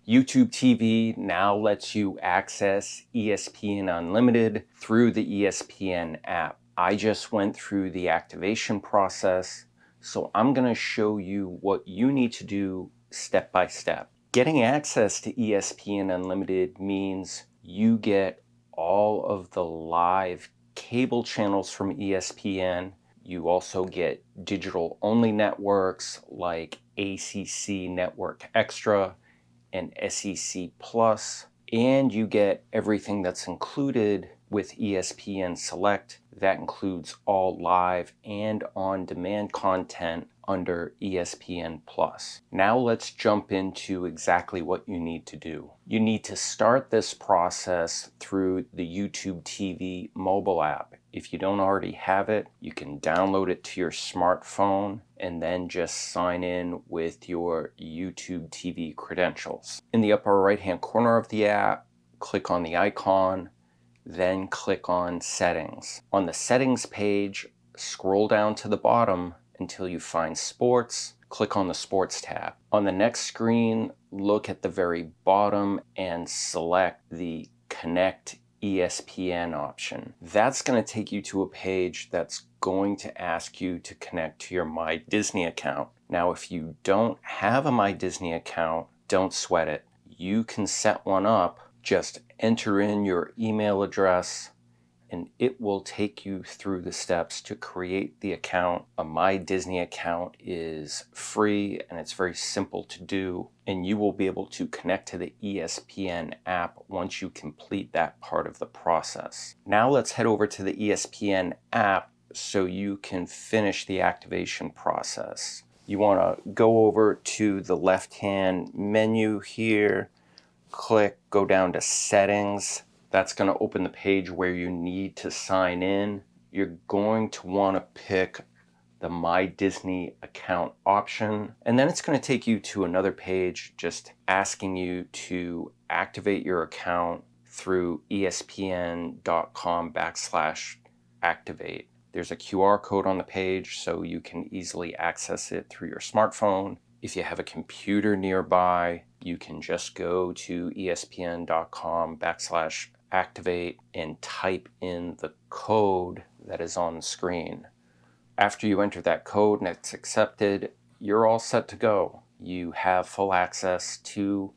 YouTube TV now lets you access ESPN Unlimited through the ESPN app. I just went through the activation process, so I'm going to show you what you need to do step by step. Getting access to ESPN Unlimited means you get all of the live cable channels from ESPN. You also get digital-only networks like ACC Network Extra and SEC Plus, and you get everything that's included with ESPN Select. That includes all live and on-demand content under ESPN Plus. Now let's jump into exactly what you need to do. You need to start this process through the YouTube TV mobile app. If you don't already have it, you can download it to your smartphone and then just sign in with your YouTube TV credentials. In the upper right-hand corner of the app, click on the icon, then click on Settings. On the Settings page, scroll down to the bottom until you find Sports. Click on the Sports tab. On the next screen, look at the very bottom and select the Connect ESPN option. That's going to take you to a page that's going to ask you to connect to your MyDisney account. Now, if you don't have a MyDisney account, don't sweat it. You can set one up. Just enter in your email address and it will take you through the steps to create the account. A MyDisney account is free and it's very simple to do, and you will be able to connect to the ESPN app once you complete that part of the process. Now let's head over to the ESPN app so you can finish the activation process. You want to go over to the left-hand menu here, go down to Settings. That's going to open the page where you need to sign in. You're going to want to pick the MyDisney account option, and then it's going to take you to another page just asking you to activate your account through espn.com/activate. There's a QR code on the page so you can easily access it through your smartphone. If you have a computer nearby, you can just go to espn.com/activate and type in the code that is on the screen. After you enter that code and it's accepted, you're all set to go. You have full access to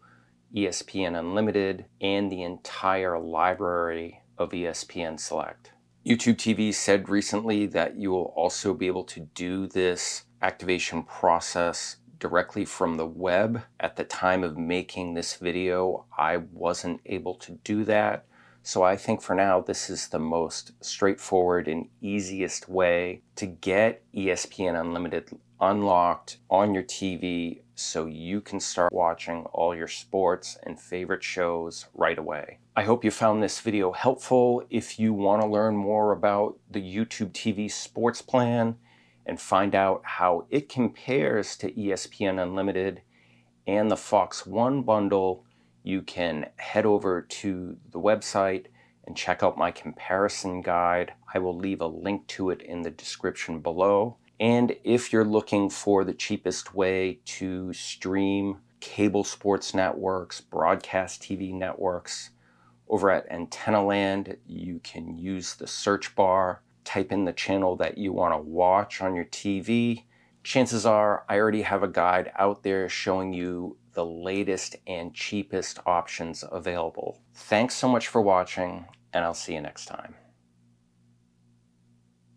ESPN Unlimited and the entire library of ESPN Select. YouTube TV said recently that you will also be able to do this activation process directly from the web. At the time of making this video, I wasn't able to do that. So I think for now, this is the most straightforward and easiest way to get ESPN Unlimited unlocked on your TV so you can start watching all your sports and favorite shows right away. I hope you found this video helpful. If you want to learn more about the YouTube TV sports plan and find out how it compares to ESPN Unlimited and the Fox One bundle, you can head over to the website and check out my comparison guide. I will leave a link to it in the description below. And if you're looking for the cheapest way to stream cable sports networks, broadcast TV networks, over at Antenna Land, you can use the search bar, type in the channel that you want to watch on your TV. Chances are I already have a guide out there showing you the latest and cheapest options available. Thanks so much for watching, and I'll see you next time.